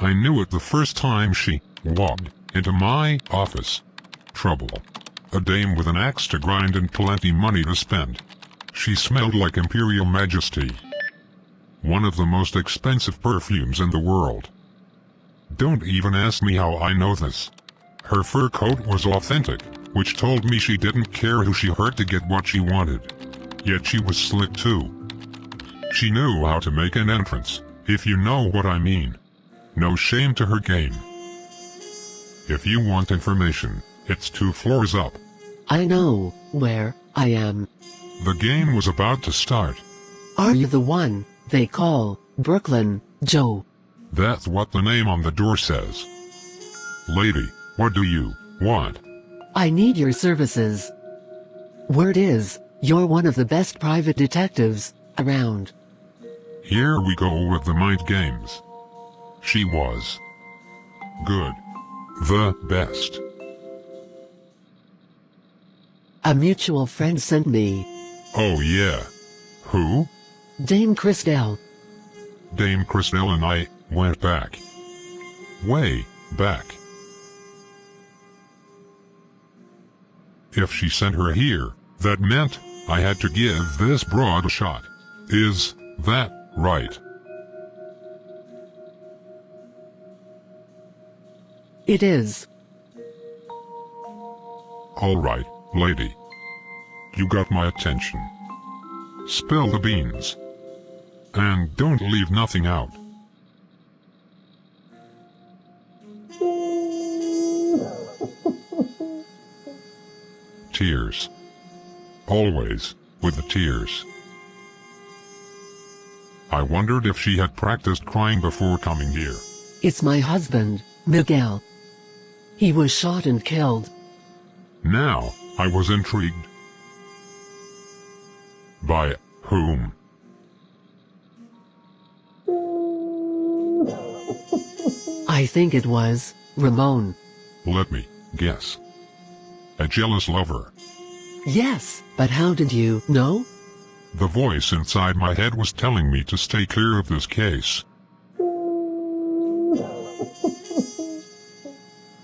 I knew it the first time she walked into my office. Trouble. A dame with an axe to grind and plenty money to spend. She smelled like Imperial Majesty. One of the most expensive perfumes in the world. Don't even ask me how I know this. Her fur coat was authentic, which told me she didn't care who she hurt to get what she wanted. Yet she was slick too. She knew how to make an entrance, if you know what I mean. No shame to her game. If you want information, it's 2 floors up. I know where I am. The game was about to start. Are you the one they call Brooklyn Joe? That's what the name on the door says. Lady, what do you want? I need your services. Word is, you're one of the best private detectives around. Here we go with the mind games. She was good. The best. A mutual friend sent me. Oh yeah. Who? Dame Christelle. Dame Christelle and I went back. Way back. If she sent her here, that meant I had to give this broad a shot. Is that right? It is. All right, lady. You got my attention. Spill the beans. And don't leave nothing out. Tears. Always, with the tears. I wondered if she had practiced crying before coming here. It's my husband, Miguel. He was shot and killed. Now, I was intrigued. By whom? I think it was Ramon. Let me guess. A jealous lover. Yes, but how did you know? The voice inside my head was telling me to stay clear of this case.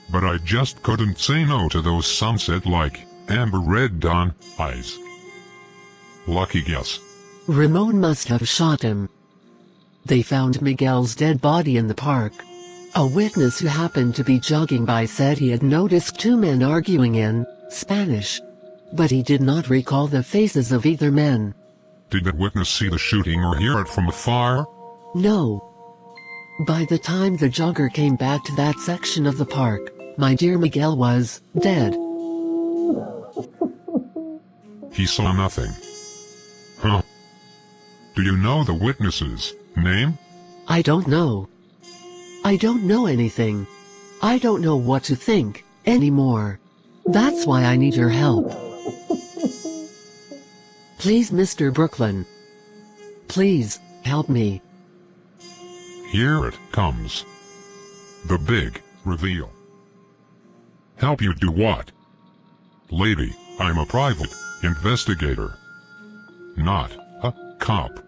But I just couldn't say no to those sunset-like, amber red dawn eyes. Lucky guess. Ramon must have shot him. They found Miguel's dead body in the park. A witness who happened to be jogging by said he had noticed 2 men arguing in Spanish. But he did not recall the faces of either men. Did that witness see the shooting or hear it from afar? No. By the time the jogger came back to that section of the park, my dear Miguel was dead. He saw nothing. Huh. Do you know the witness's name? I don't know. I don't know anything. I don't know what to think anymore. That's why I need your help. Please, Mr. Brooklyn. Please, help me. Here it comes. The big reveal. Help you do what? Lady, I'm a private investigator. Not a cop.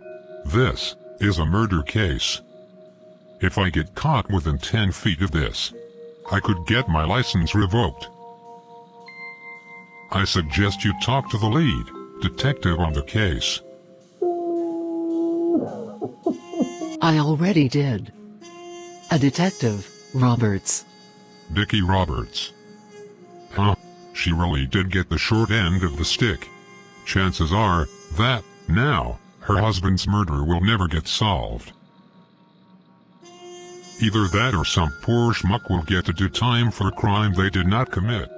This is a murder case. If I get caught within 10 feet of this, I could get my license revoked. I suggest you talk to the lead detective on the case. I already did. A detective, Roberts. Dickie Roberts. Huh, she really did get the short end of the stick. Chances are that, now, her husband's murder will never get solved. Either that or some poor schmuck will get to do time for a crime they did not commit.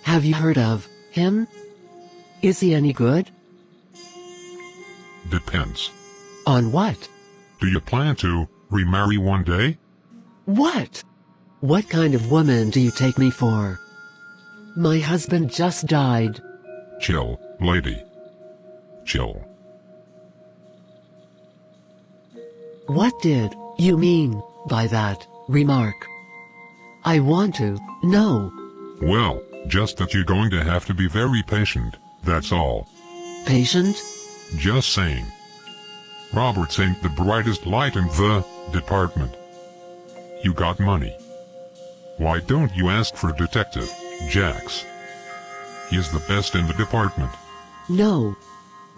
Have you heard of him? Is he any good? Depends. On what? Do you plan to remarry one day? What? What kind of woman do you take me for? My husband just died. Chill, lady. Chill. What did you mean by that remark? I want to know. Well, just that you're going to have to be very patient, that's all. Patient? Just saying. Roberts ain't the brightest light in the department. You got money. Why don't you ask for Detective Jax? He is the best in the department. No,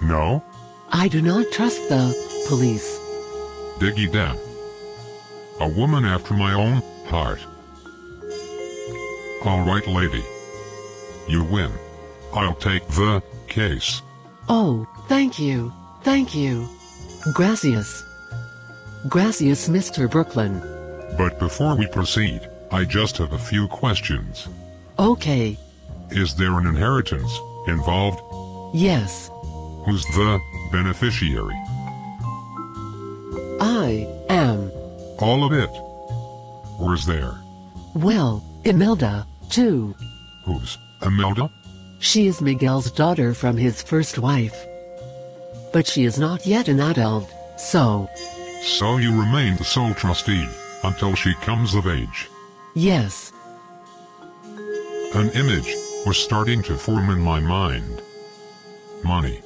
No? I do not trust the police. Diggy damn. A woman after my own heart. Alright, lady. You win. I'll take the case. Oh, thank you. Thank you. Gracias. Gracias, Mr. Brooklyn. But before we proceed, I just have a few questions. Okay. Is there an inheritance involved? Yes. Who's the beneficiary? I am. All of it? Or is there? Well, Imelda, too. Who's Imelda? She is Miguel's daughter from his first wife. But she is not yet an adult, so... So you remain the sole trustee until she comes of age. Yes. An image was starting to form in my mind. Money.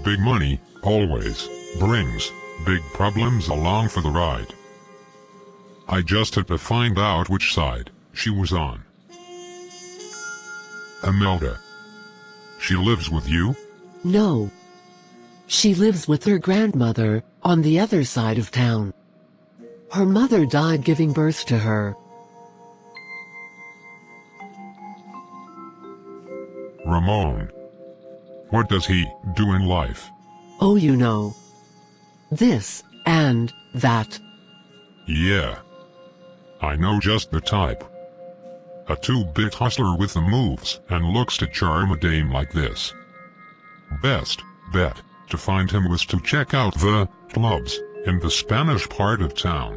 Big money always brings big problems along for the ride. I just had to find out which side she was on. Imelda. She lives with you? No. She lives with her grandmother, on the other side of town. Her mother died giving birth to her. Ramon. What does he do in life? Oh, you know. This, and that. Yeah. I know just the type. A two-bit hustler with the moves and looks to charm a dame like this. Best bet to find him was to check out the clubs in the Spanish part of town.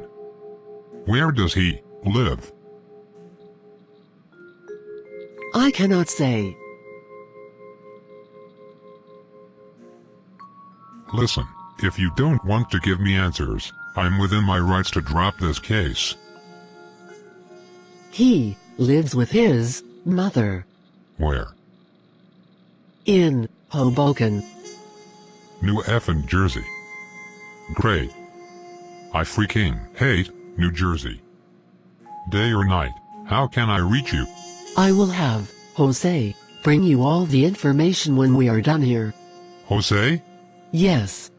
Where does he live? I cannot say. Listen, if you don't want to give me answers, I'm within my rights to drop this case. He lives with his mother. Where? In Hoboken. New effing Jersey. Great. I freaking hate New Jersey. Day or night, how can I reach you? I will have Jose bring you all the information when we are done here. Jose? Yes.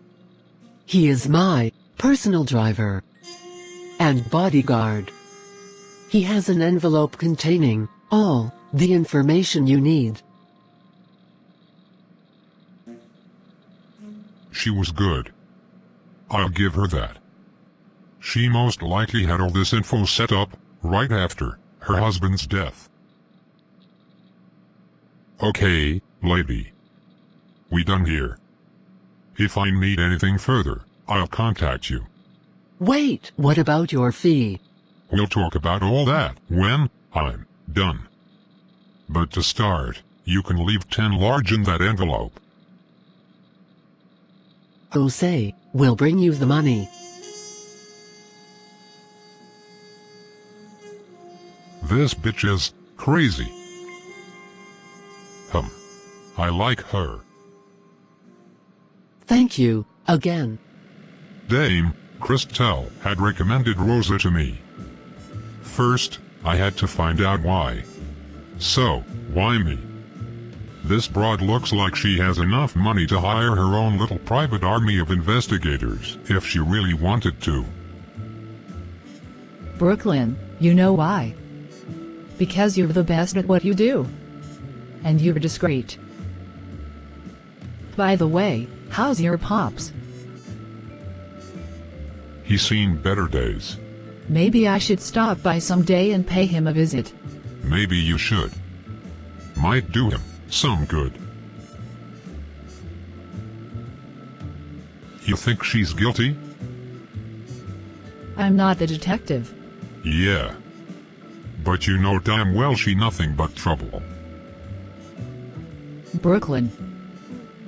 He is my personal driver and bodyguard. He has an envelope containing all the information you need. She was good. I'll give her that. She most likely had all this info set up right after her husband's death. Okay, lady. We done here. If I need anything further, I'll contact you. Wait, what about your fee? We'll talk about all that when I'm done. But to start, you can leave 10 large in that envelope. Jose will bring you the money. This bitch is crazy. I like her. Thank you, again. Dame Christelle had recommended Rosa to me. First, I had to find out why. So, why me? This broad looks like she has enough money to hire her own little private army of investigators, if she really wanted to. Brooklyn, you know why? Because you're the best at what you do. And you're discreet. By the way, how's your pops? He's seen better days. Maybe I should stop by someday and pay him a visit. Maybe you should. Might do him some good. You think she's guilty? I'm not the detective. Yeah. But you know damn well she nothing but trouble. Brooklyn.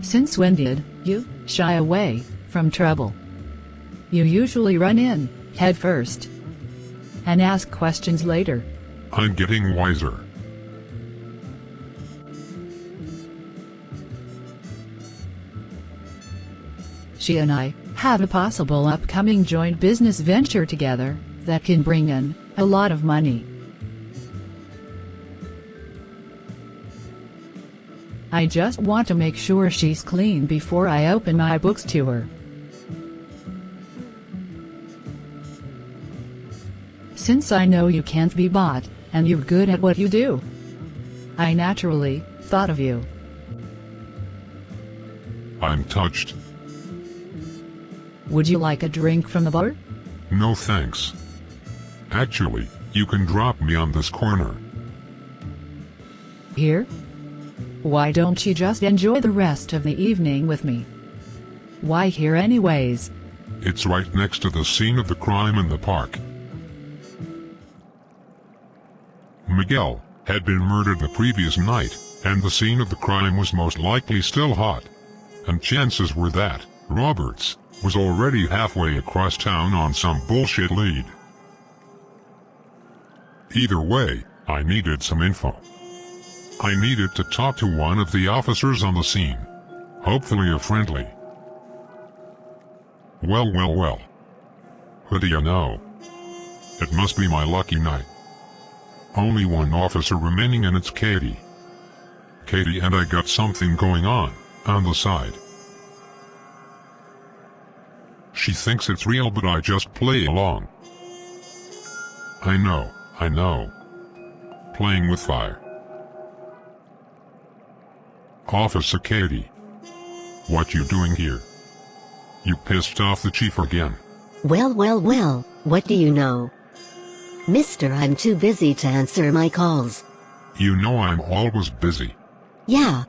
Since when did you shy away from trouble? You usually run in, head first, and ask questions later. I'm getting wiser. She and I have a possible upcoming joint business venture together that can bring in a lot of money. I just want to make sure she's clean before I open my books to her. Since I know you can't be bought, and you're good at what you do, I naturally thought of you. I'm touched. Would you like a drink from the bar? No thanks. Actually, you can drop me on this corner. Here? Why don't you just enjoy the rest of the evening with me? Why here anyways? It's right next to the scene of the crime in the park. Miguel had been murdered the previous night, and the scene of the crime was most likely still hot. And chances were that Roberts was already halfway across town on some bullshit lead. Either way, I needed some info. I needed to talk to one of the officers on the scene. Hopefully a friendly. Well. Who do you know? It must be my lucky night. Only one officer remaining and it's Katie. Katie and I got something going on the side. She thinks it's real but I just play along. I know. Playing with fire. Officer Katie. What you doing here? You pissed off the chief again. Well, what do you know? Mister, I'm too busy to answer my calls. You know I'm always busy. Yeah.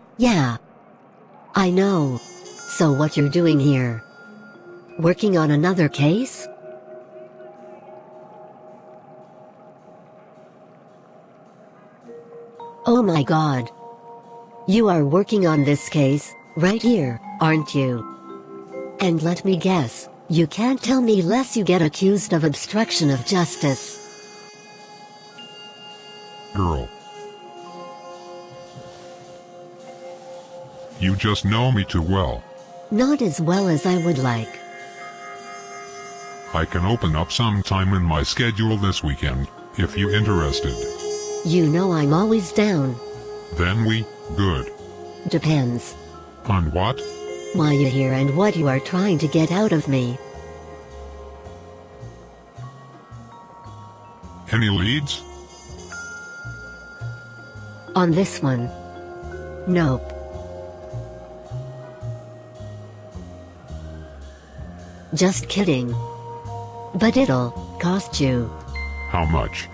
I know. So what you're doing here? Working on another case? Oh my God. You are working on this case, right here, aren't you? And let me guess, you can't tell me less you get accused of obstruction of justice. Girl. You just know me too well. Not as well as I would like. I can open up some time in my schedule this weekend, if you interested. You know I'm always down. Then we, good. Depends. On what? Why you here and what you are trying to get out of me. Any leads? On this one? Nope. Just kidding. But it'll cost you. How much?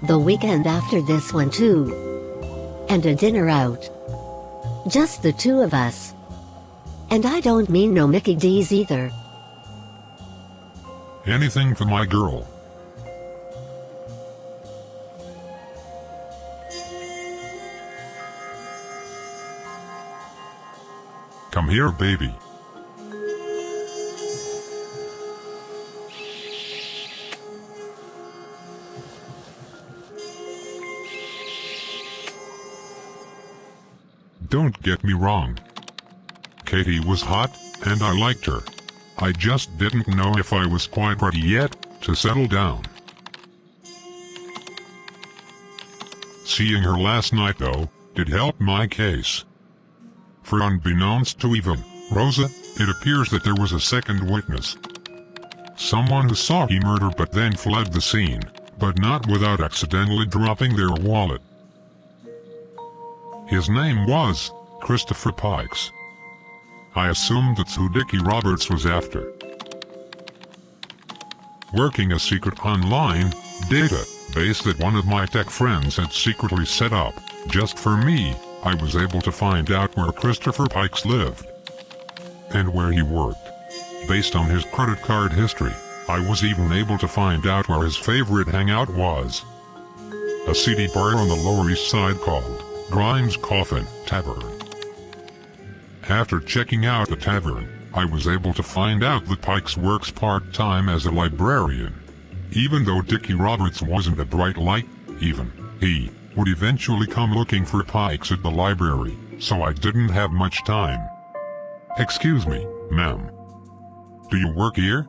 The weekend after this one too. And a dinner out. Just the two of us. And I don't mean no Mickey D's either. Anything for my girl. Come here, baby. Don't get me wrong. Katie was hot, and I liked her. I just didn't know if I was quite ready yet to settle down. Seeing her last night, though, did help my case. For unbeknownst to even Rosa, it appears that there was a second witness. Someone who saw he murder but then fled the scene, but not without accidentally dropping their wallet. His name was Christopher Pikes. I assumed that's who Dickie Roberts was after. Working a secret online database that one of my tech friends had secretly set up, just for me, I was able to find out where Christopher Pikes lived. And where he worked. Based on his credit card history, I was even able to find out where his favorite hangout was. A seedy bar on the Lower East Side called Grimes Coffin Tavern. After checking out the tavern, I was able to find out that Pikes works part-time as a librarian. Even though Dickie Roberts wasn't a bright light, even he would eventually come looking for Pikes at the library, so I didn't have much time. Excuse me, ma'am. Do you work here?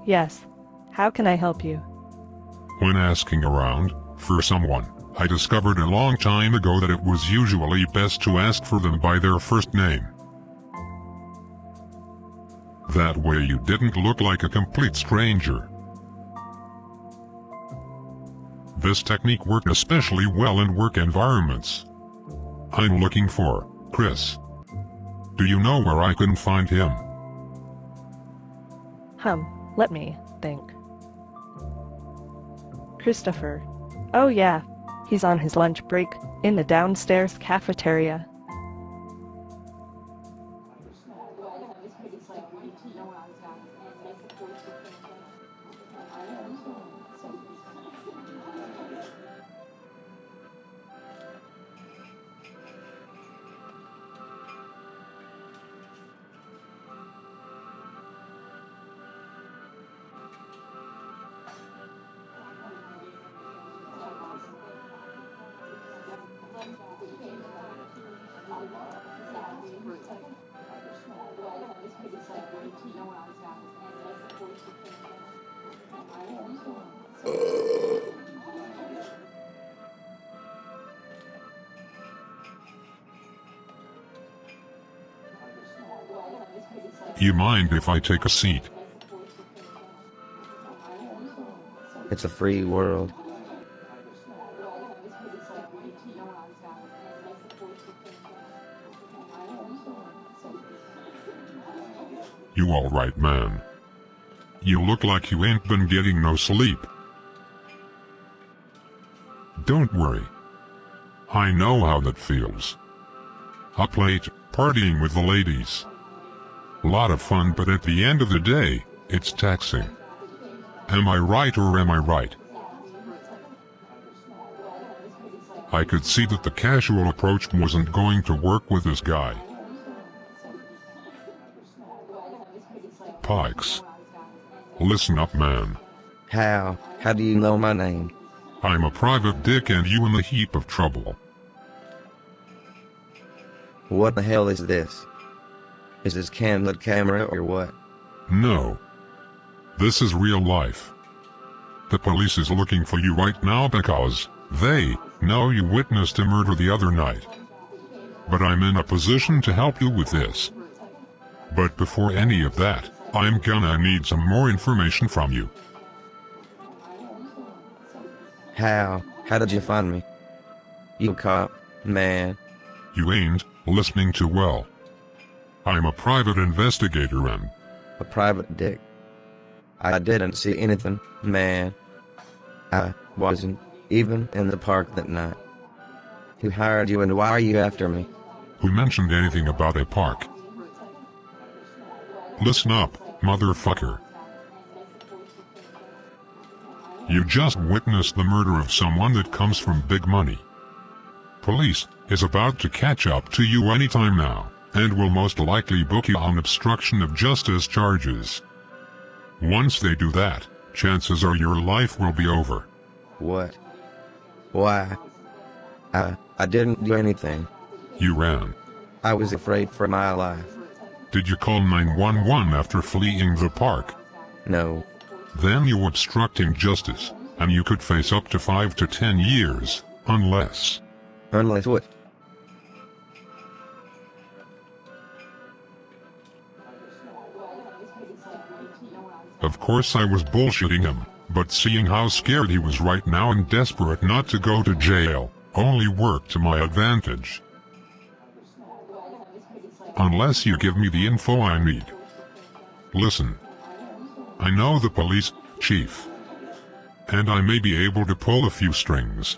Yes. How can I help you? When asking around for someone, I discovered a long time ago that it was usually best to ask for them by their first name. That way you didn't look like a complete stranger. This technique worked especially well in work environments. I'm looking for Chris. Do you know where I can find him? Let me think. Christopher. Oh yeah, he's on his lunch break, in the downstairs cafeteria. You mind if I take a seat? It's a free world. You alright, man? You look like you ain't been getting no sleep. Don't worry. I know how that feels. Up late, partying with the ladies. Lot of fun, but at the end of the day, it's taxing. Am I right or am I right? I could see that the casual approach wasn't going to work with this guy. Pikes. Listen up, man. How? How do you know my name? I'm a private dick and you in a heap of trouble. What the hell is this? Is this candid camera or what? No. This is real life. The police is looking for you right now because they know you witnessed a murder the other night. But I'm in a position to help you with this. But before any of that, I'm gonna need some more information from you. How? How did you find me? You cop, man. You ain't listening too well. I'm a private investigator and... A private dick. I didn't see anything, man. I wasn't even in the park that night. Who hired you and why are you after me? Who mentioned anything about a park? Listen up, motherfucker. You just witnessed the murder of someone that comes from big money. Police is about to catch up to you anytime now, and will most likely book you on obstruction of justice charges. Once they do that, chances are your life will be over. What? Why? I didn't do anything. You ran. I was afraid for my life. Did you call 911 after fleeing the park? No. Then you're obstructing justice, and you could face up to 5 to 10 years, unless... Unless what? Of course I was bullshitting him, but seeing how scared he was right now and desperate not to go to jail, only worked to my advantage. Unless you give me the info I need. Listen. I know the police chief. And I may be able to pull a few strings.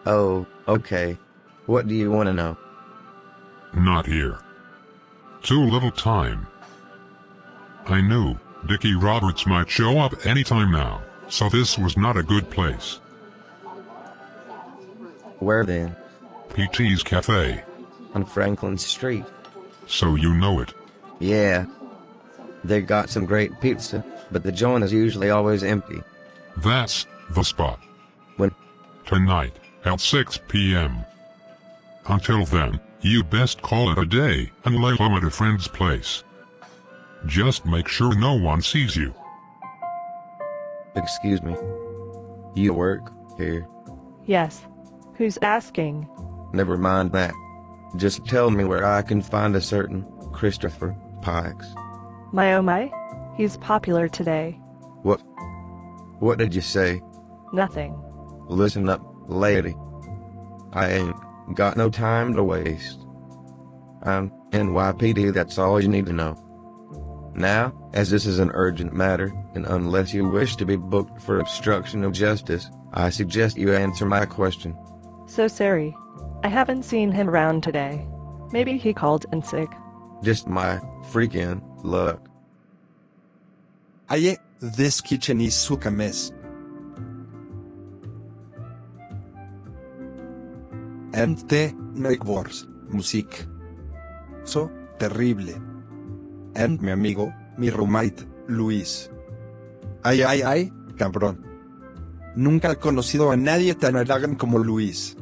Oh, okay. What do you want to know? Not here. Too little time. I knew Dickie Roberts might show up anytime now, so this was not a good place. Where then? PT's Cafe. On Franklin Street. So you know it. Yeah. They got some great pizza, but the joint is usually always empty. That's the spot. When? Tonight, at 6 p.m. Until then, You best call it a day and lay low at a friend's place. Just make sure no one sees you. Excuse me. You work here? Yes. Who's asking? Never mind that. Just tell me where I can find a certain Christopher Pikes. My oh my? He's popular today. What did you say? Nothing. Listen up, lady. I ain't got no time to waste. I'm NYPD, that's all you need to know. Now, as this is an urgent matter, and unless you wish to be booked for obstruction of justice, I suggest you answer my question. So sorry. I haven't seen him around today. Maybe he called in sick. Just my freaking luck. Aye, this kitchen is such a mess. And the neighbors, music. So terrible. And mi amigo, mi roommate, Luis. Ay, cabrón. Nunca he conocido a nadie tan arrogante como Luis.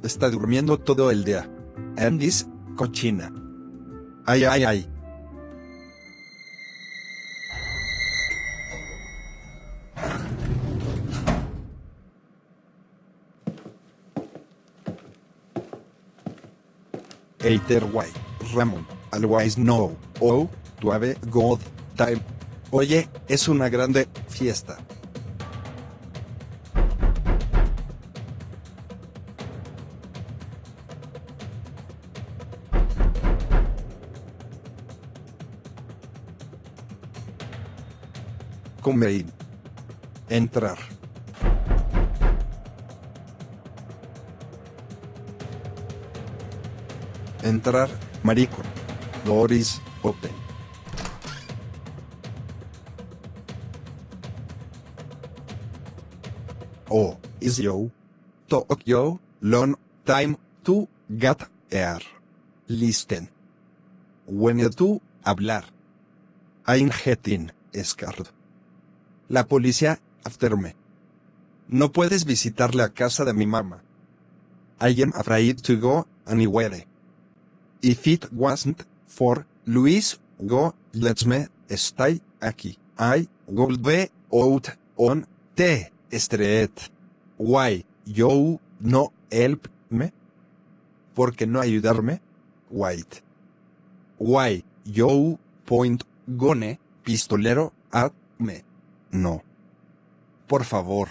Está durmiendo todo el día. And is cochina. Ay. Either way, Ramón, always know, oh, to have a good time. Oye, es una grande fiesta. Comer. Entrar. Entrar, maricón. Door is open. Oh, is you? Tokyo, long time to get here. Listen. When you hablar. I'm getting scared. La policía, after me. No puedes visitar la casa de mi mamá. I am afraid to go anywhere. If it wasn't for Luis, go, let me stay aquí. I would be out on the street. Why, you no help me? ¿Por qué no ayudarme? Wait. Why, you point gone, pistolero, at me? No. Por favor.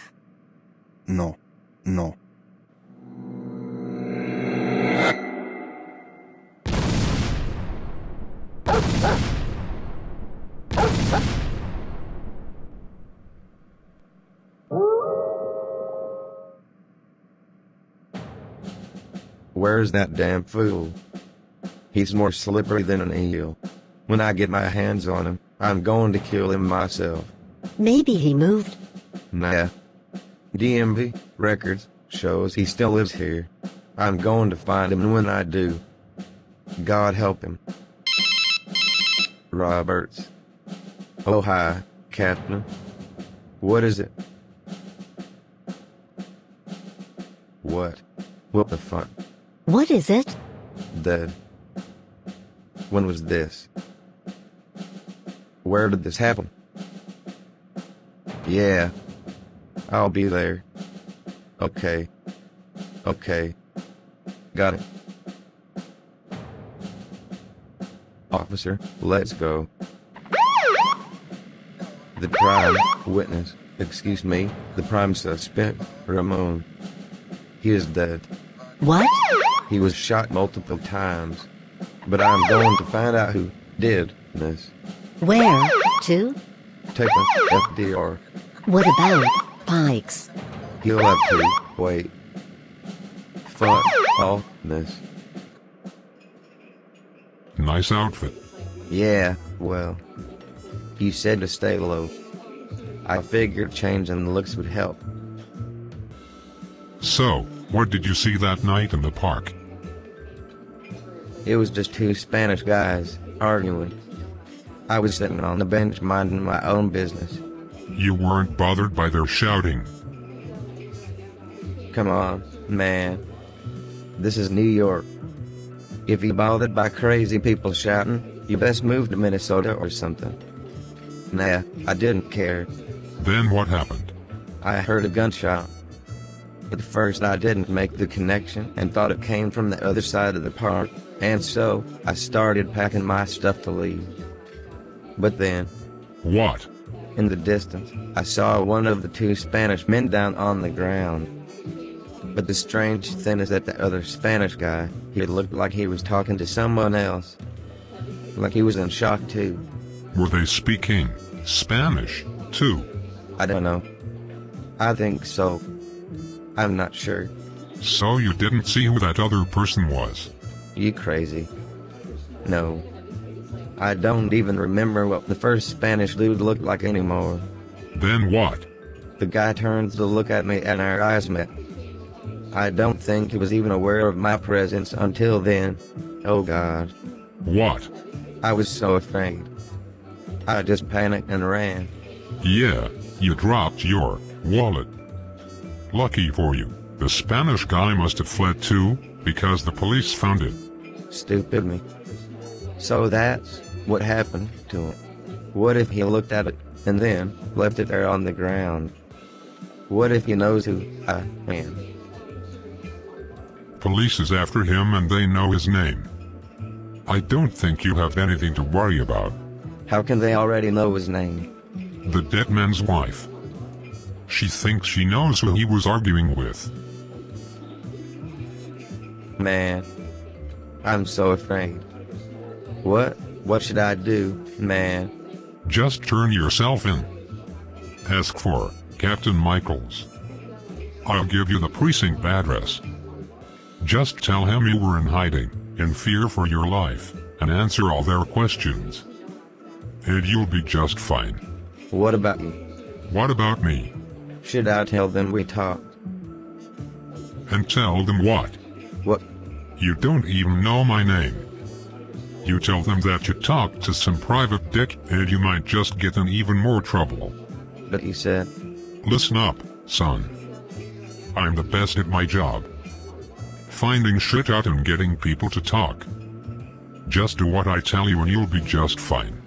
No. Where's that damn fool? He's more slippery than an eel. When I get my hands on him, I'm going to kill him myself. Maybe he moved. Nah. DMV records shows he still lives here. I'm going to find him, and when I do, God help him. Roberts. Oh hi, Captain. What is it? What the fuck? What is it? Dead. When was this? Where did this happen? Yeah. I'll be there. Okay. Got it. Officer, let's go. The prime witness, excuse me, the prime suspect, Ramon. He is dead. What? He was shot multiple times. But I'm going to find out who did this. Where to? Take a FDR. What about Pikes? He'll have to wait. Fuck all this. Nice outfit. Yeah, well, you said to stay low. I figured changing the looks would help. So, what did you see that night in the park? It was just two Spanish guys arguing. I was sitting on the bench minding my own business. You weren't bothered by their shouting. Come on, man. This is New York. If you bothered by crazy people shouting, you best move to Minnesota or something. Nah, I didn't care. Then what happened? I heard a gunshot. At first I didn't make the connection and thought it came from the other side of the park, and so I started packing my stuff to leave. But then, What? in the distance, I saw one of the two Spanish men down on the ground. But the strange thing is that the other Spanish guy, he looked like he was talking to someone else. Like he was in shock too. Were they speaking Spanish, too? I don't know. I think so. I'm not sure. So you didn't see who that other person was? You crazy? No. I don't even remember what the first Spanish dude looked like anymore. Then what? The guy turned to look at me and our eyes met. I don't think he was even aware of my presence until then. Oh God. What? I was so afraid. I just panicked and ran. Yeah, you dropped your wallet. Lucky for you, the Spanish guy must have fled too, because the police found it. Stupid me. So that's what happened to him. What if he looked at it and then left it there on the ground? What if he knows who I am? Police is after him and they know his name. I don't think you have anything to worry about. How can they already know his name? The dead man's wife. She thinks she knows who he was arguing with. Man, I'm so afraid. What should I do, man? Just turn yourself in. Ask for Captain Michaels. I'll give you the precinct address. Just tell him you were in hiding, in fear for your life, and answer all their questions. And you'll be just fine. What about you? What about me? Should I tell them we talked? And tell them what? What? You don't even know my name. You tell them that you talked to some private dick and you might just get in even more trouble. But you said... Listen up, son. I'm the best at my job. Finding shit out and getting people to talk. Just do what I tell you and you'll be just fine.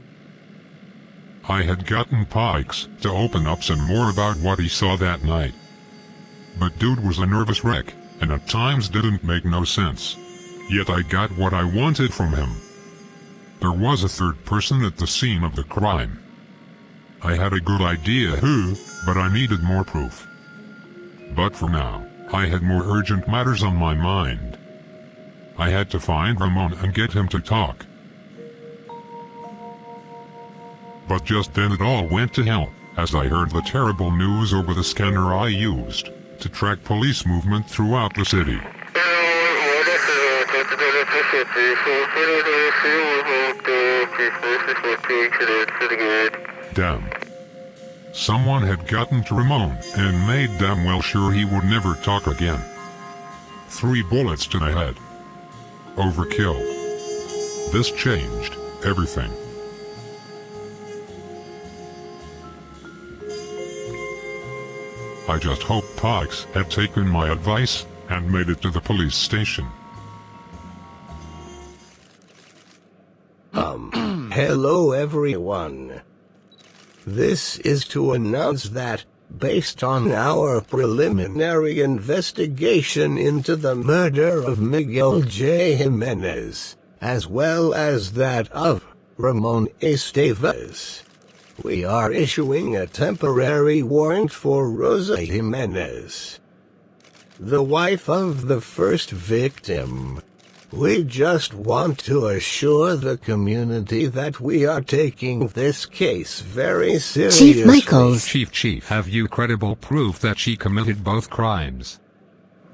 I had gotten Pikes to open up some more about what he saw that night. But dude was a nervous wreck, and at times didn't make no sense. Yet I got what I wanted from him. There was a third person at the scene of the crime. I had a good idea who, but I needed more proof. But for now, I had more urgent matters on my mind. I had to find Ramon and get him to talk. But just then it all went to hell, as I heard the terrible news over the scanner I used to track police movement throughout the city. Damn. Someone had gotten to Ramon and made damn well sure he would never talk again. 3 bullets to the head. Overkill. This changed everything. I just hope Pikes had taken my advice and made it to the police station. Hello everyone. This is to announce that, based on our preliminary investigation into the murder of Miguel J. Jimenez, as well as that of Ramon Estevez, we are issuing a temporary warrant for Rosa Jimenez, the wife of the first victim. We just want to assure the community that we are taking this case very seriously. Chief Michaels. Chief, have you credible proof that she committed both crimes?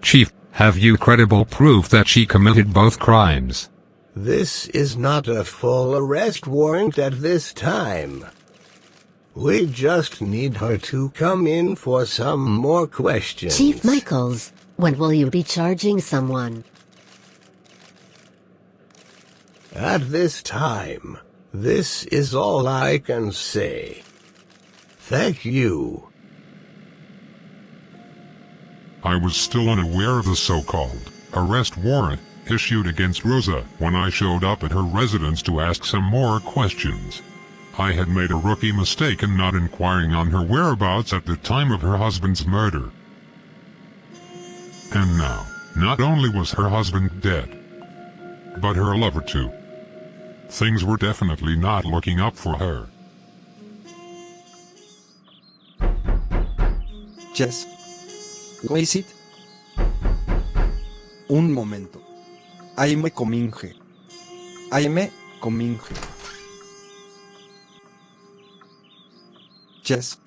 Chief, have you credible proof that she committed both crimes? This is not a full arrest warrant at this time. We just need her to come in for some more questions. Chief Michaels, when will you be charging someone? At this time, this is all I can say. Thank you. I was still unaware of the so-called arrest warrant issued against Rosa when I showed up at her residence to ask some more questions. I had made a rookie mistake in not inquiring on her whereabouts at the time of her husband's murder. And now, not only was her husband dead, but her lover too. Things were definitely not looking up for her. Jess. What it? Un momento. I me comminge. Jess.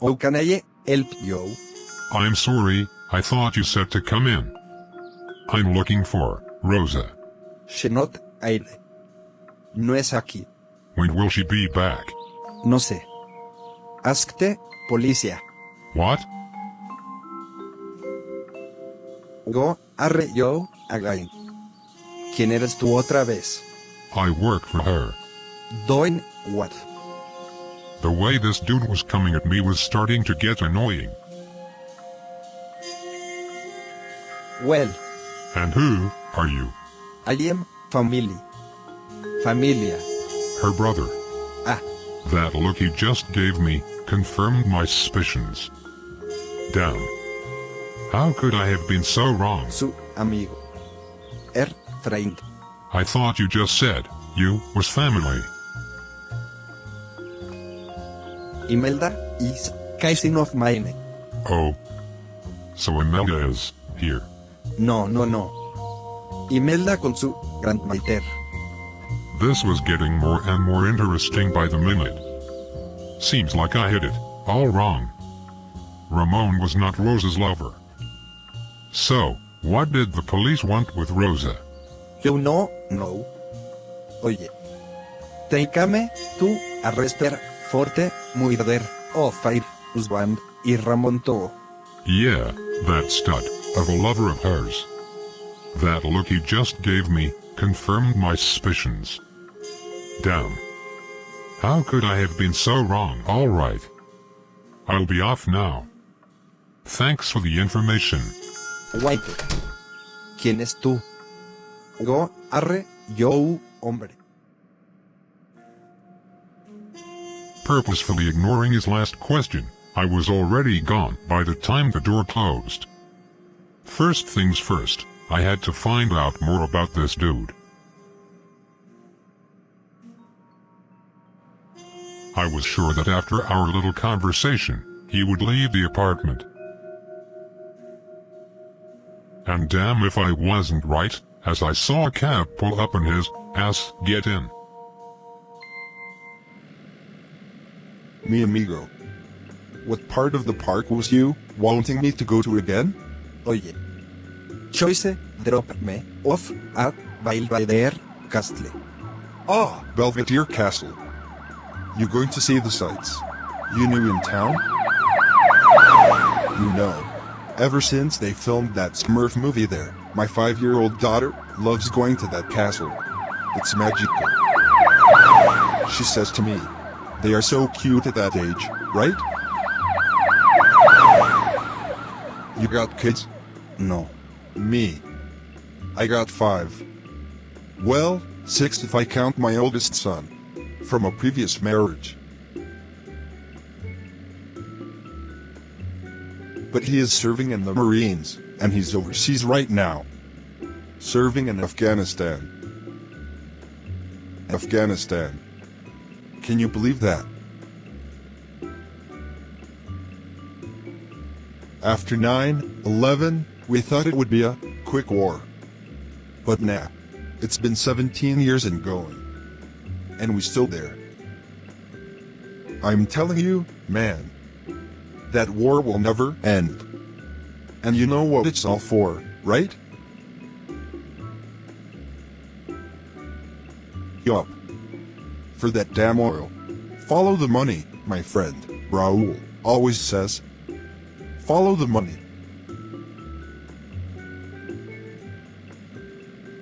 How can I help you? I'm sorry, I thought you said to come in. I'm looking for Rosa. She not aire. No es aquí. When will she be back? No sé. Askte, policia. What? Go, arre yo, again. ¿Quién eres tú otra vez? I work for her. Doing what? The way this dude was coming at me was starting to get annoying. Well, And who are you? I am family. Familia. Her brother. Ah, That look he just gave me confirmed my suspicions. Damn. How could I have been so wrong? su amigo. Friend. I thought you just said you was family. Imelda is cousin of mine. Oh. So Imelda is here. No. Imelda con su grandmother. This was getting more and more interesting by the minute. Seems like I hit it all wrong. Ramon was not Rosa's lover. So, what did the police want with Rosa? You know, no. Oye. Téncame tu arrester forte murder of fire husband y Ramon too. Yeah, that stud of a lover of hers. That look he just gave me confirmed my suspicions. Damn. How could I have been so wrong? Alright. I'll be off now. Thanks for the information. Wait. ¿Quién es tú? Go, arre, yo, hombre. Purposefully ignoring his last question, I was already gone by the time the door closed. First things first, I had to find out more about this dude. I was sure that after our little conversation, he would leave the apartment. And damn if I wasn't right, as I saw a cab pull up and his ass get in. Mi amigo. What part of the park was you wanting me to go to again? Oye. Choice, drop me off at Belvedere Castle. Ah, Belvedere Castle. You going to see the sights? You new in town? You know, ever since they filmed that Smurf movie there, my 5-year-old daughter loves going to that castle. It's magical. She says to me, they are so cute at that age, right? You got kids? No. Me. I got 5. Well, 6 if I count my oldest son. From a previous marriage. But he is serving in the Marines, and he's overseas right now. Serving in Afghanistan. Afghanistan. Can you believe that? After 9/11, we thought it would be a quick war. But nah. It's been 17 years and going. And we still there. I'm telling you, man. That war will never end. And you know what it's all for, right? Yup. For that damn oil. Follow the money, my friend, Raul, always says. Follow the money.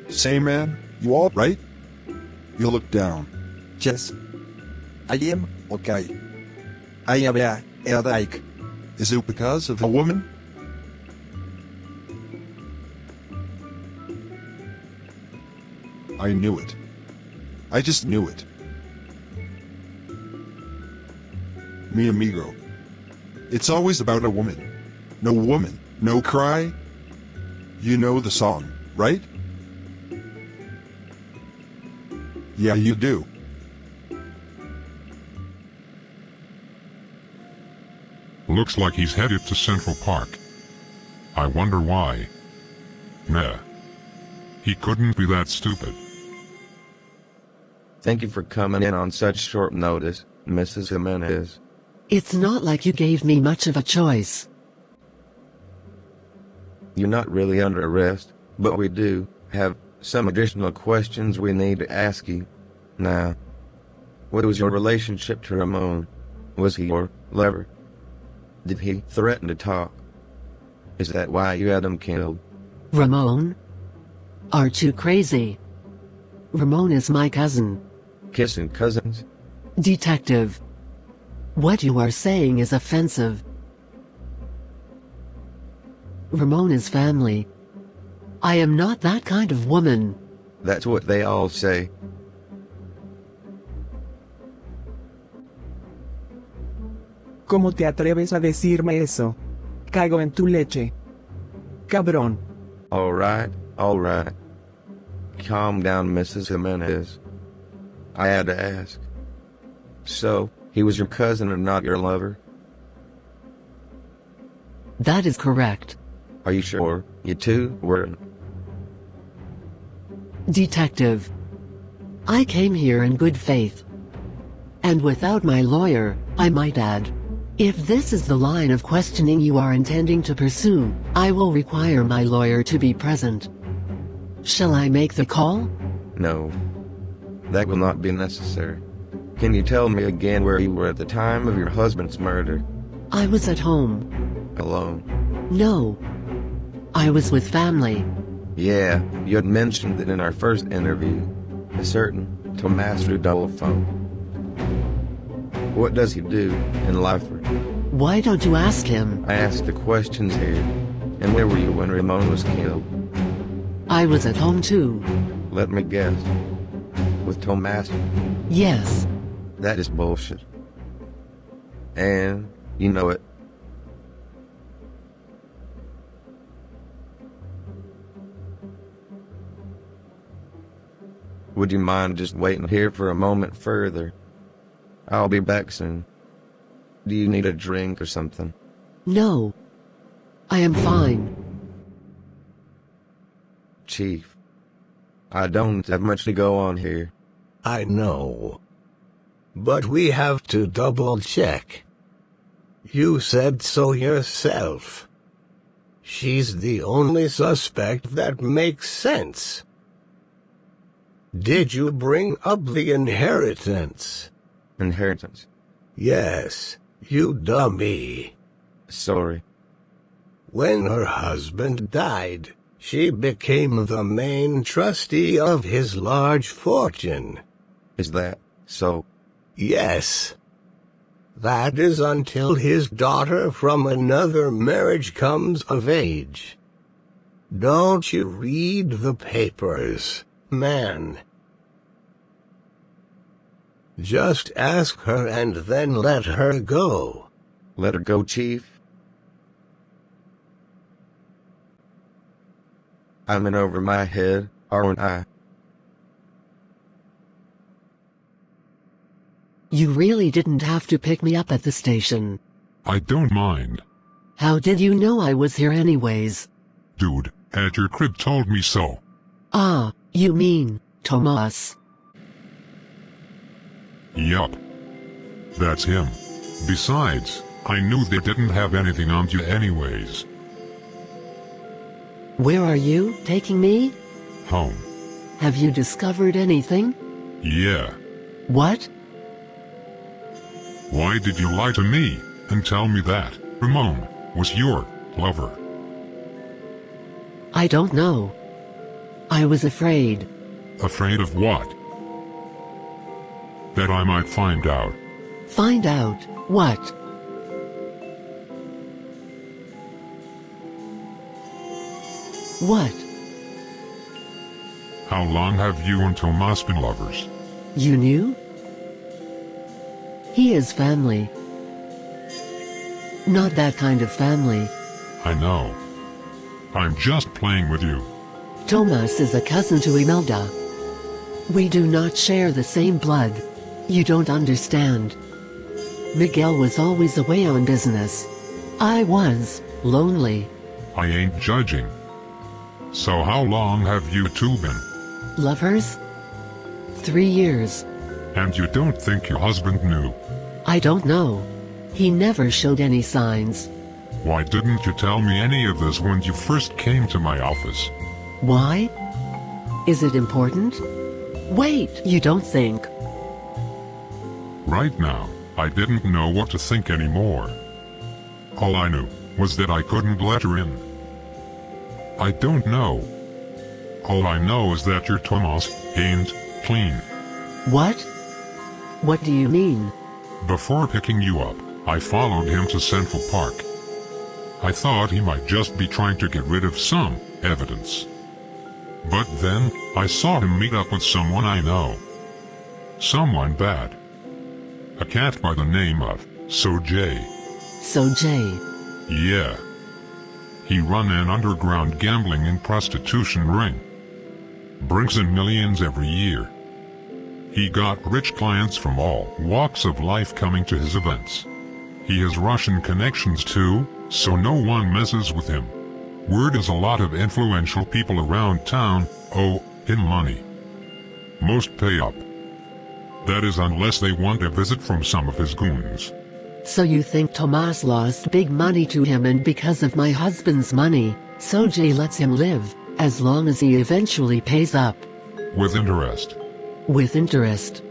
Say man, you all right? You look down. Yes. I am okay. I have a headache. Is it because of a woman? I knew it. I just knew it. Mi amigo. It's always about a woman. No woman, no cry. You know the song, right? Yeah, you do. Looks like he's headed to Central Park. I wonder why. Nah. He couldn't be that stupid. Thank you for coming in on such short notice, Mrs. Jimenez. It's not like you gave me much of a choice. You're not really under arrest, but we do have some additional questions we need to ask you. Now, what was your relationship to Ramon? Was he your lover? Did he threaten to talk? Is that why you had him killed? Ramon? Aren't you crazy? Ramon is my cousin. Kissing cousins? Detective. What you are saying is offensive. Ramon is family. I am not that kind of woman. That's what they all say. ¿Cómo te atreves a decirme eso? Cago en tu leche. Cabrón. All right. Calm down, Mrs. Jimenez. I had to ask. So, he was your cousin and not your lover? That is correct. Are you sure you two weren't? Detective. I came here in good faith. And without my lawyer, I might add. If this is the line of questioning you are intending to pursue, I will require my lawyer to be present. Shall I make the call? No. That will not be necessary. Can you tell me again where you were at the time of your husband's murder? I was at home. Alone? No. I was with family. Yeah, you had mentioned it in our first interview. A certain Tommaso Double-phone. What does he do in Lyford? Why don't you ask him? I asked the questions here. And where were you when Ramon was killed? I was at home too. Let me guess. With Tommaso? Yes. That is bullshit. And you know it. Would you mind just waiting here for a moment further? I'll be back soon. Do you need a drink or something? No. I am fine. Chief, I don't have much to go on here. I know. But we have to double-check. You said so yourself. She's the only suspect that makes sense. Did you bring up the inheritance? Inheritance? Yes, you dummy. Sorry. When her husband died, she became the main trustee of his large fortune. Is that so? Yes. That is until his daughter from another marriage comes of age. Don't you read the papers, man? Just ask her and then let her go. Let her go, Chief? I'm in over my head, aren't I? You really didn't have to pick me up at the station. I don't mind. How did you know I was here anyways? Dude at your crib told me so. Ah, you mean, Tomas. Yup. That's him. Besides, I knew they didn't have anything on you anyways. Where are you taking me? Home. Have you discovered anything? Yeah. What? Why did you lie to me and tell me that Ramon was your lover? I don't know. I was afraid. Afraid of what? That I might find out. Find out what? What? How long have you and Tomas been lovers? You knew? He is family. Not that kind of family. I know. I'm just playing with you. Tomas is a cousin to Imelda. We do not share the same blood. You don't understand. Miguel was always away on business. I was lonely. I ain't judging. So how long have you two been? Lovers? 3 years. And you don't think your husband knew? I don't know. He never showed any signs. Why didn't you tell me any of this when you first came to my office? Why? Is it important? Wait, you don't think? Right now, I didn't know what to think anymore. All I knew was that I couldn't let her in. I don't know. All I know is that your Tomas ain't clean. What? What do you mean? Before picking you up, I followed him to Central Park. I thought he might just be trying to get rid of some evidence. But then, I saw him meet up with someone I know. Someone bad. A cat by the name of Sojay. Sojay. Yeah. He run an underground gambling and prostitution ring. Brings in millions every year. He got rich clients from all walks of life coming to his events. He has Russian connections too, so no one messes with him. Word is a lot of influential people around town owe him money. Most pay up. That is unless they want a visit from some of his goons. So you think Tomas lost big money to him, and because of my husband's money, Sojay lets him live, as long as he eventually pays up. With interest. With interest.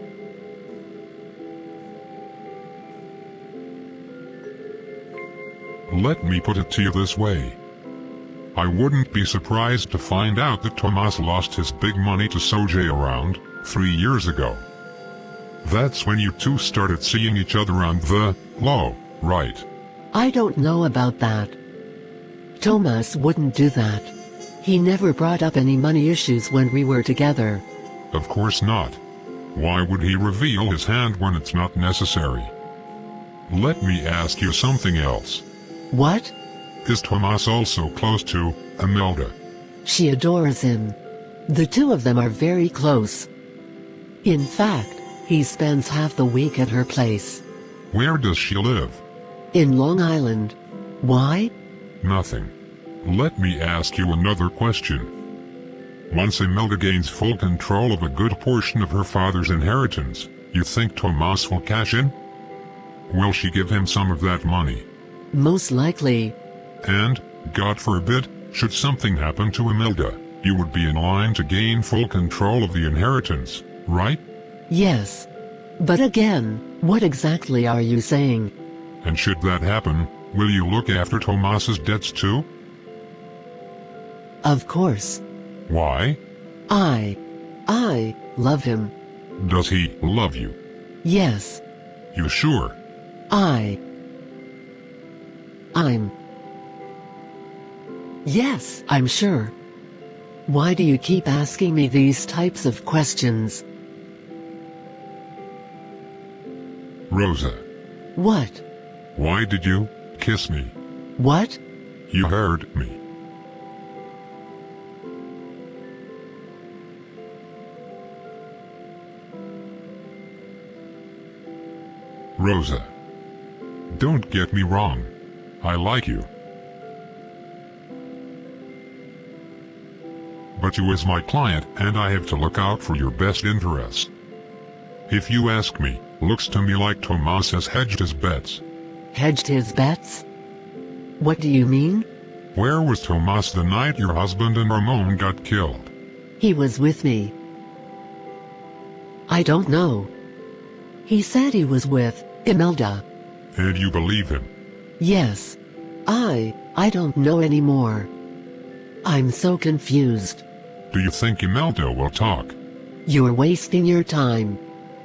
Let me put it to you this way. I wouldn't be surprised to find out that Tomas lost his big money to Sojay around 3 years ago. That's when you two started seeing each other on the low, right? I don't know about that. Tomas wouldn't do that. He never brought up any money issues when we were together. Of course not. Why would he reveal his hand when it's not necessary? Let me ask you something else. What? Is Tomas also close to Imelda? She adores him. The two of them are very close. In fact, he spends half the week at her place. Where does she live? In Long Island. Why? Nothing. Let me ask you another question. Once Imelda gains full control of a good portion of her father's inheritance, you think Tomas will cash in? Will she give him some of that money? Most likely. And, God forbid, should something happen to Imelda, you would be in line to gain full control of the inheritance, right? Yes. But again, what exactly are you saying? And should that happen, will you look after Tomas's debts too? Of course. Why? I love him. Does he love you? Yes. You sure? Yes, I'm sure. Why do you keep asking me these types of questions? Rosa. What? Why did you kiss me? What? You heard me. Rosa. Don't get me wrong. I like you. But you as my client, and I have to look out for your best interest. If you ask me, looks to me like Tomas has hedged his bets. Hedged his bets? What do you mean? Where was Tomas the night your husband and Ramon got killed? He was with me. I don't know. He said he was with Imelda. And you believe him? Yes. I don't know anymore. I'm so confused. Do you think Imelda will talk? You're wasting your time.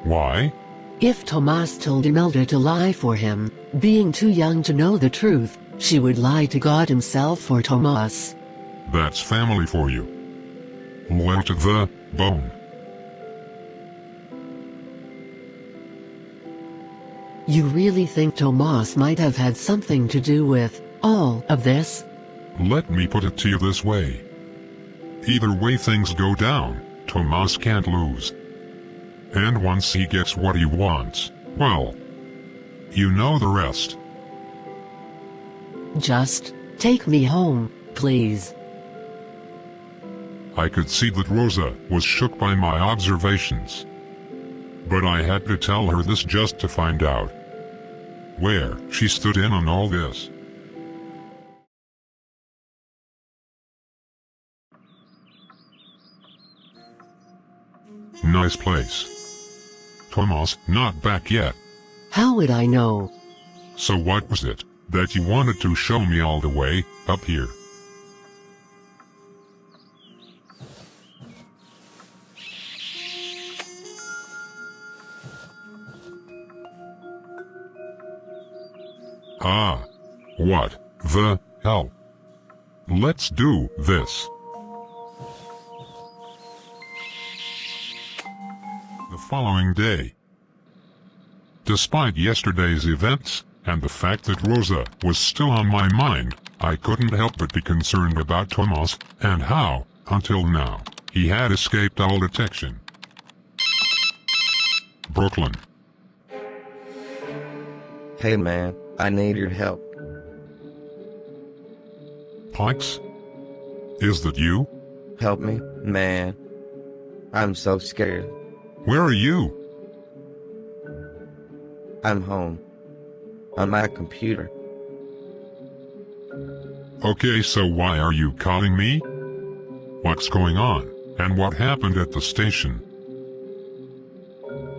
Why? If Tomas told Imelda to lie for him, being too young to know the truth, she would lie to God himself or Tomas. That's family for you. loyal to the bone. You really think Tomas might have had something to do with all of this? Let me put it to you this way. Either way things go down, Tomas can't lose. And once he gets what he wants, well, you know the rest. Just take me home, please. I could see that Rosa was shook by my observations. But I had to tell her this just to find out where she stood in on all this. Nice place. Tomas not back yet. How would I know? So what was it that you wanted to show me all the way up here? Ah, what the hell? Let's do this. The following day. Despite yesterday's events, and the fact that Rosa was still on my mind, I couldn't help but be concerned about Tomas, and how, until now, he had escaped all detection. Brooklyn. Hey man, I need your help. Pikes? Is that you? Help me, man. I'm so scared. Where are you? I'm home. On my computer. Okay, so why are you calling me? What's going on, and what happened at the station?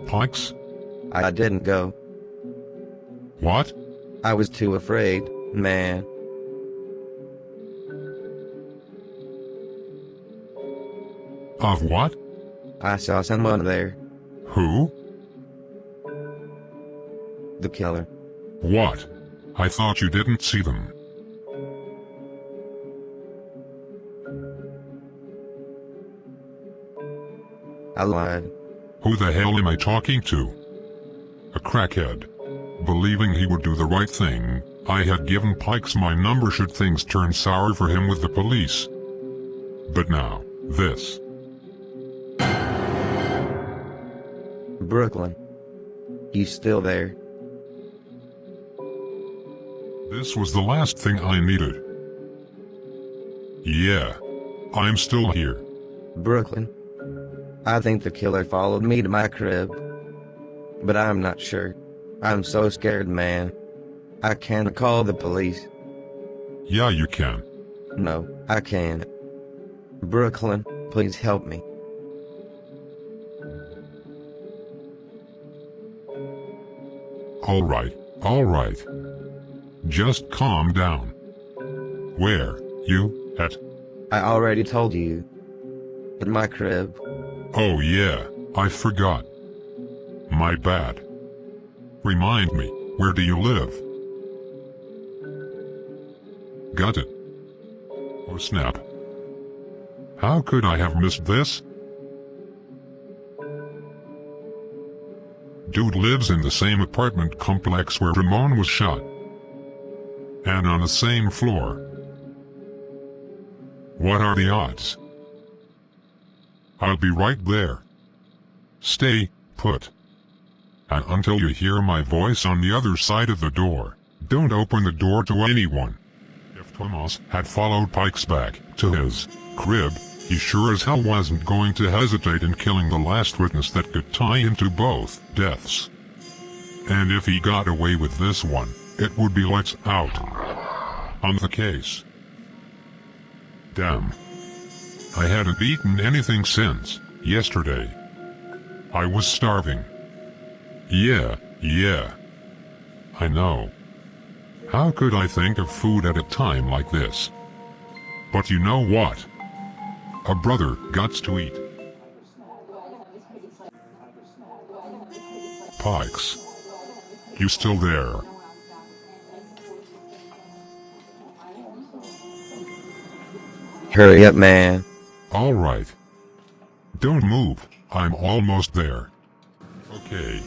Pikes? I didn't go. What? I was too afraid, man. Of what? I saw someone there. Who? The killer. What? I thought you didn't see them. I lied. Who the hell am I talking to? A crackhead. Believing he would do the right thing, I had given Pikes my number should things turn sour for him with the police. But now, this. Brooklyn. You still there? This was the last thing I needed. Yeah. I'm still here. Brooklyn. I think the killer followed me to my crib. But I'm not sure. I'm so scared, man. I can't call the police. Yeah, you can. No, I can't. Brooklyn, please help me. Alright. Just calm down. Where, you, at? I already told you. At my crib. Oh yeah, I forgot. My bad. Remind me, where do you live? Got it. Oh snap. How could I have missed this? Dude lives in the same apartment complex where Ramon was shot. And on the same floor. What are the odds? I'll be right there. Stay put. And until you hear my voice on the other side of the door, don't open the door to anyone. If Tomas had followed Pikes back to his crib, he sure as hell wasn't going to hesitate in killing the last witness that could tie him to both deaths. And if he got away with this one, it would be lights out on the case. Damn. I hadn't eaten anything since yesterday. I was starving. Yeah. I know. How could I think of food at a time like this? But you know what? A brother gots to eat. Pikes. You still there? Hurry up, man. Alright. Don't move, I'm almost there. Okay.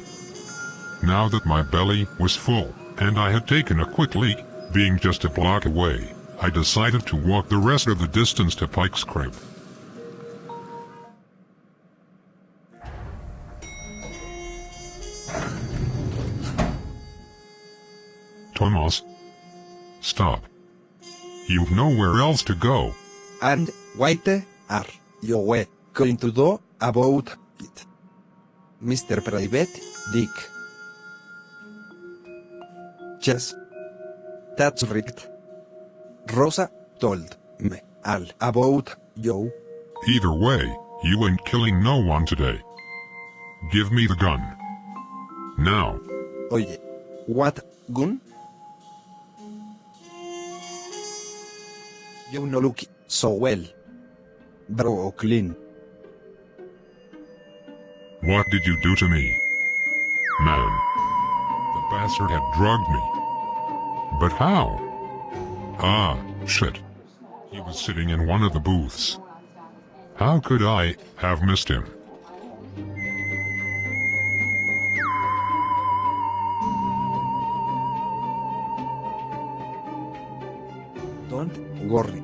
Now that my belly was full, and I had taken a quick leak, being just a block away, I decided to walk the rest of the distance to Pike's crib. Thomas. Stop. You've nowhere else to go. And what are you going to do about it, Mr. Private Dick? Yes. That's right. Rosa told me all about you. Either way, you ain't killing no one today. Give me the gun. Now. Oye, what gun? You no look so well, Brooklyn. What did you do to me? Man. The bastard had drugged me. But how? Ah, shit. He was sitting in one of the booths. How could I have missed him? Don't worry.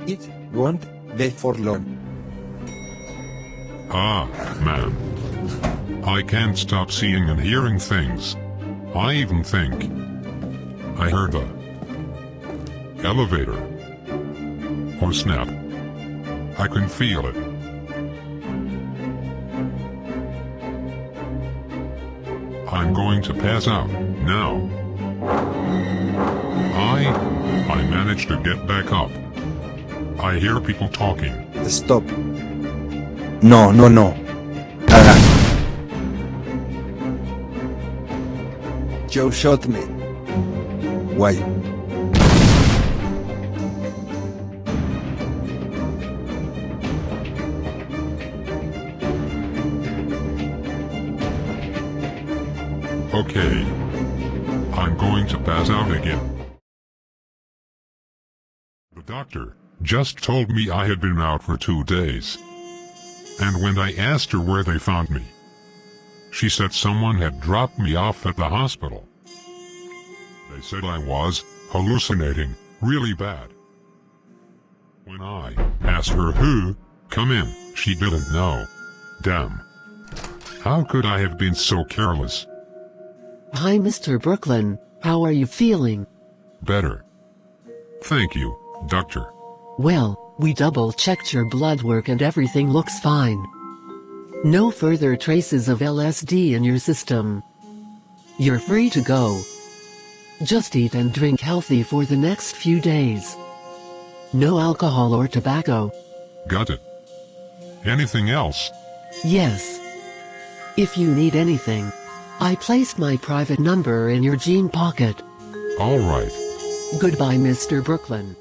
It won't be for long. Ah, man. I can't stop seeing and hearing things. I even think I heard the elevator. Oh snap. I can feel it. I'm going to pass out now. I managed to get back up. I hear people talking. Stop. No. You shot me. Why? Okay. I'm going to pass out again. The doctor just told me I had been out for 2 days. And when I asked her where they found me, she said someone had dropped me off at the hospital. They said I was hallucinating really bad. When I asked her who come in, she didn't know. Damn. How could I have been so careless? Hi, Mr. Brooklyn. How are you feeling? Better. Thank you, doctor. Well, we double-checked your blood work and everything looks fine. No further traces of LSD in your system. You're free to go. Just eat and drink healthy for the next few days. No alcohol or tobacco. Got it. Anything else? Yes. If you need anything, I placed my private number in your jean pocket. All right. Goodbye, Mr. Brooklyn.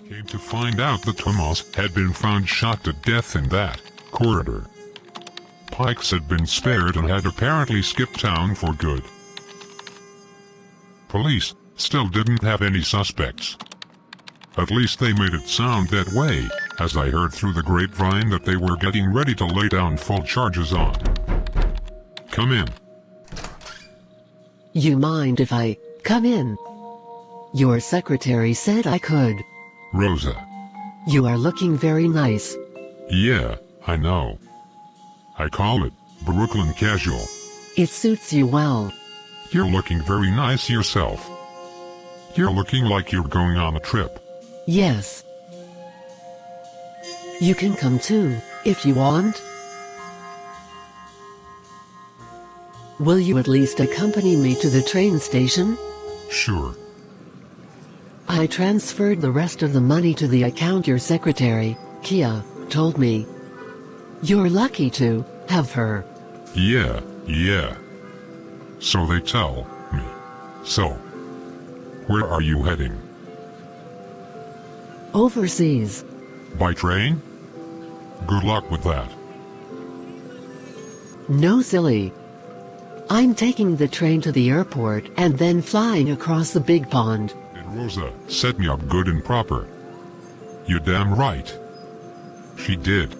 Came to find out that Thomas had been found shot to death in that corridor. Pikes had been spared and had apparently skipped town for good. Police still didn't have any suspects. At least they made it sound that way, as I heard through the grapevine that they were getting ready to lay down full charges on. Come in. You mind if I come in? Your secretary said I could. Rosa. You are looking very nice. Yeah, I know. I call it Brooklyn casual. It suits you well. You're looking very nice yourself. You're looking like you're going on a trip. Yes. You can come too, if you want. Will you at least accompany me to the train station? Sure. I transferred the rest of the money to the account your secretary, Kia, told me. You're lucky to have her. Yeah. So they tell me. So, where are you heading? Overseas. By train? Good luck with that. No, silly. I'm taking the train to the airport and then flying across the big pond. And Rosa set me up good and proper. You're damn right. She did.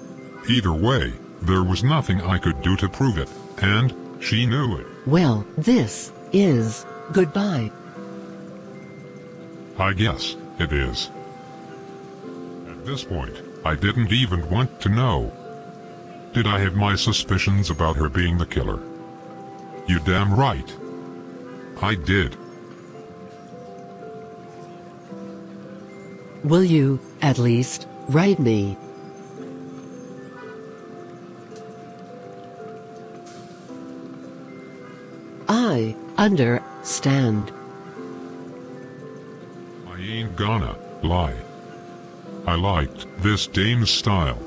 Either way, there was nothing I could do to prove it, and she knew it. Well, this is goodbye. I guess it is. At this point, I didn't even want to know. Did I have my suspicions about her being the killer? You damn right. I did. Will you, at least, write me? I understand. I ain't gonna lie. I liked this dame's style.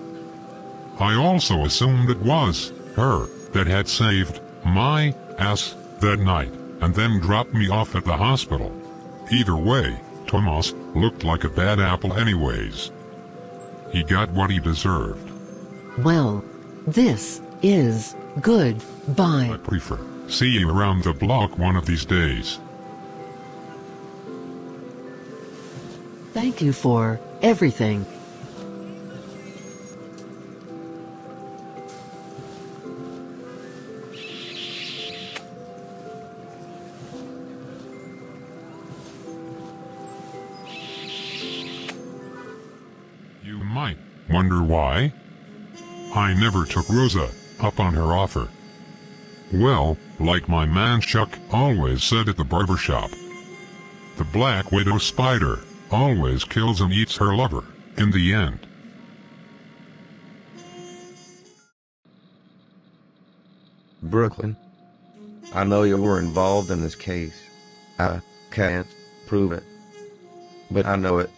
I also assumed it was her that had saved my ass that night, and then dropped me off at the hospital. Either way, Tomas looked like a bad apple anyways. He got what he deserved. Well, this is goodbye. I prefer see you around the block one of these days. Thank you for everything. You might wonder why I never took Rosa up on her offer. Well, like my man Chuck always said at the barbershop, the black widow spider always kills and eats her lover in the end. Brooklyn, I know you were involved in this case. I can't prove it, but I know it.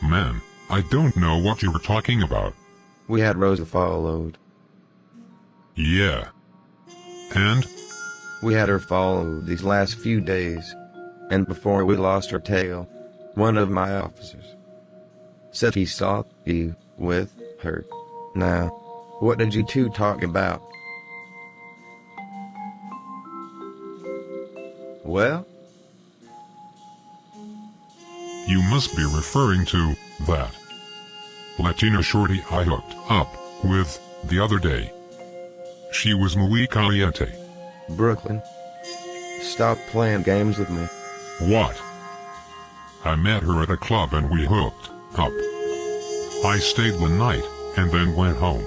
Man, I don't know what you were talking about. We had Rosa followed. Yeah. And? We had her followed these last few days, and before we lost her tail, one of my officers said he saw you with her. Now, what did you two talk about? Well? You must be referring to that Latina shorty I hooked up with the other day. She was muy caliente. Brooklyn, stop playing games with me. What? I met her at a club and we hooked up. I stayed the night and then went home.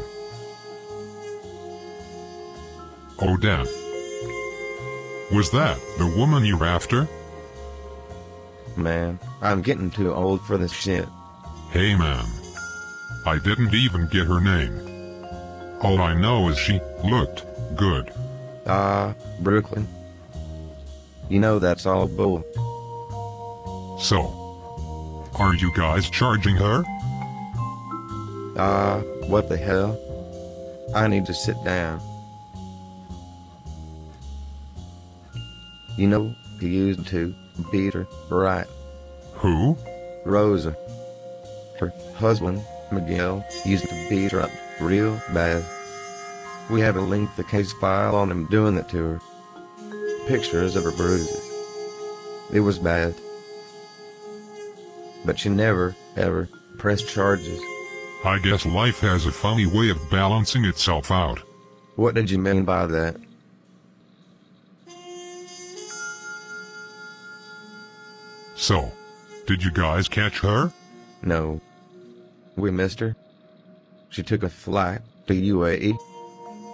Oh damn. Was that the woman you're after? Man, I'm getting too old for this shit. Hey man. I didn't even get her name. All I know is she looked good. Brooklyn. You know that's all bull. So, are you guys charging her? What the hell? I need to sit down. You know, you used to beat her, right? Who? Rosa. Her husband, Miguel, used to beat her up real bad. We have a lengthy case file on him doing it to her. Pictures of her bruises. It was bad. But she never, ever, pressed charges. I guess life has a funny way of balancing itself out. What did you mean by that? So, did you guys catch her? No. We missed her. She took a flight to UAE.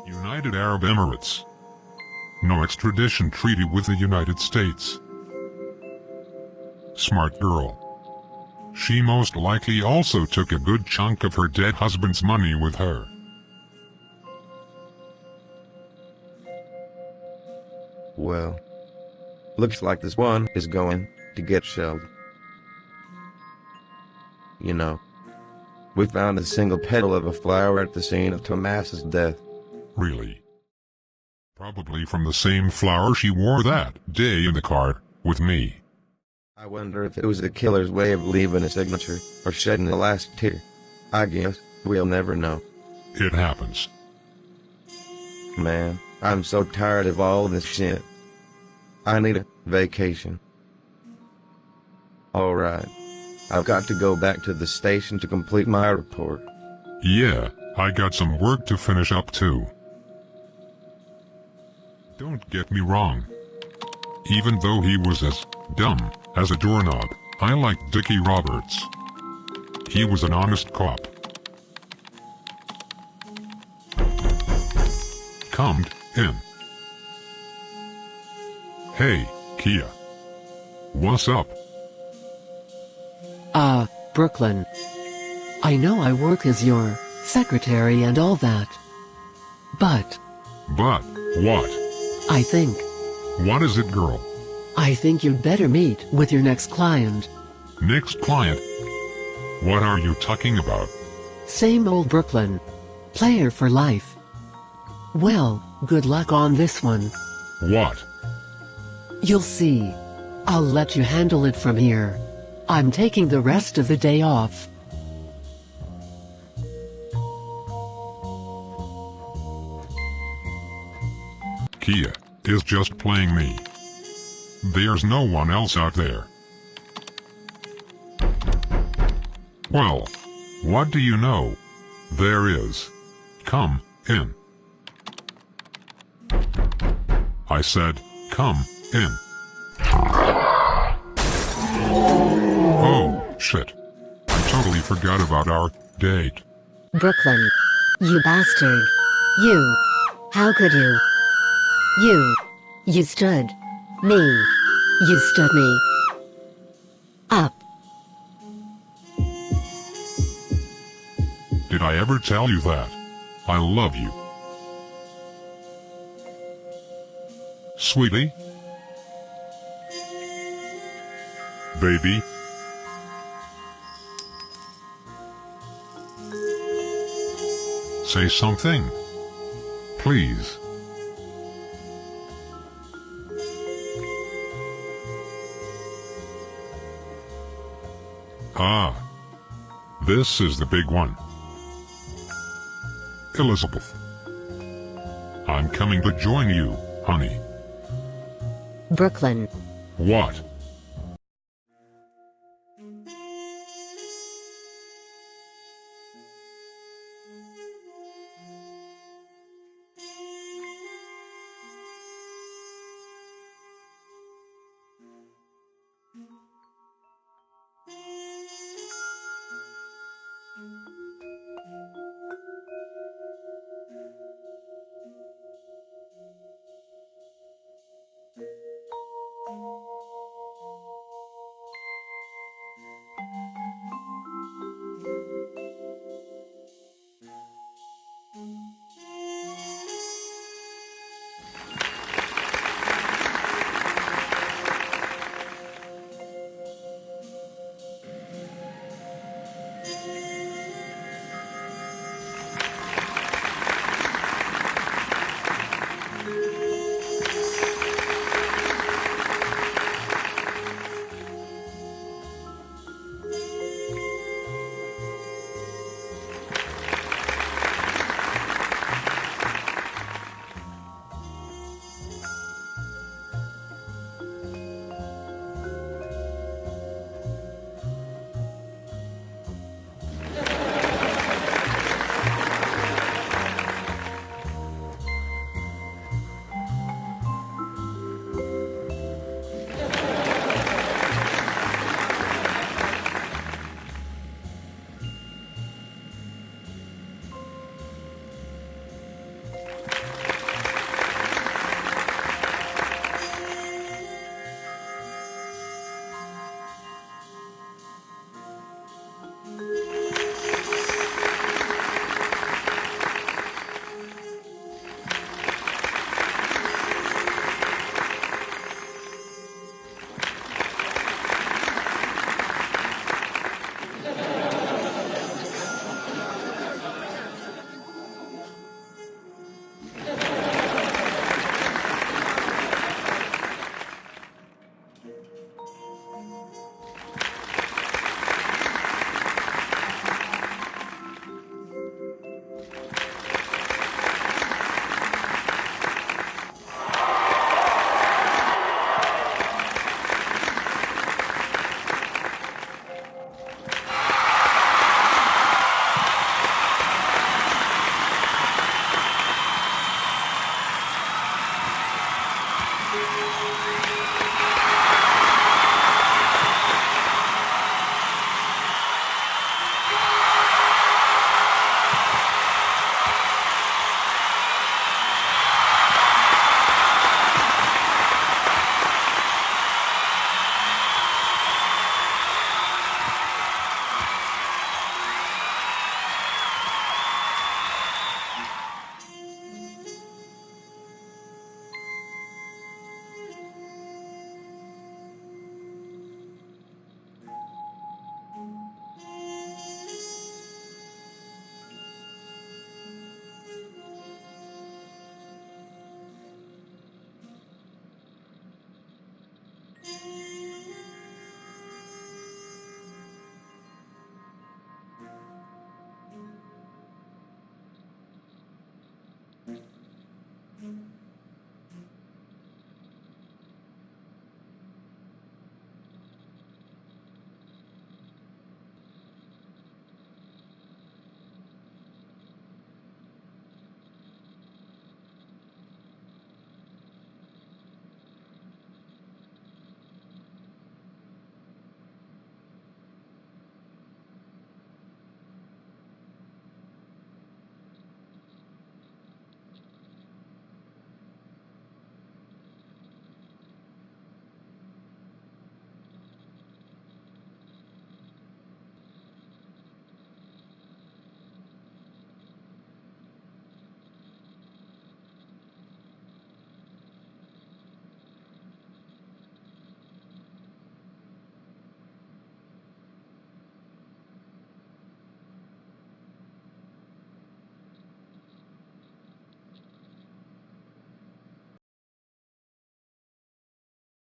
United Arab Emirates. No extradition treaty with the United States. Smart girl. She most likely also took a good chunk of her dead husband's money with her. Well, looks like this one is going to get shelled. You know, we found a single petal of a flower at the scene of Tomas's death. Really? Probably from the same flower she wore that day in the car with me. I wonder if it was the killer's way of leaving a signature or shedding the last tear. I guess we'll never know. It happens. Man, I'm so tired of all this shit. I need a vacation. Alright, I've got to go back to the station to complete my report. Yeah, I got some work to finish up too. Don't get me wrong. Even though he was as dumb as a doorknob, I liked Dickie Roberts. He was an honest cop. Come in. Hey, Kia. What's up? Brooklyn. I know I work as your secretary and all that. But But, what? I think What is it, girl? I think you'd better meet with your next client. Next client? What are you talking about? Same old Brooklyn. Player for life. Well, good luck on this one. What? You'll see. I'll let you handle it from here. I'm taking the rest of the day off. Kia is just playing me. There's no one else out there. Well, what do you know? There is. Come in. I said, come in. Oh, shit. I totally forgot about our date. Brooklyn. You bastard. You. How could you? You stood me. You stood me up. Did I ever tell you that? I love you. Sweetie? Baby? Say something. Please. Ah. This is the big one. Elizabeth. I'm coming to join you, honey. Brooklyn. What?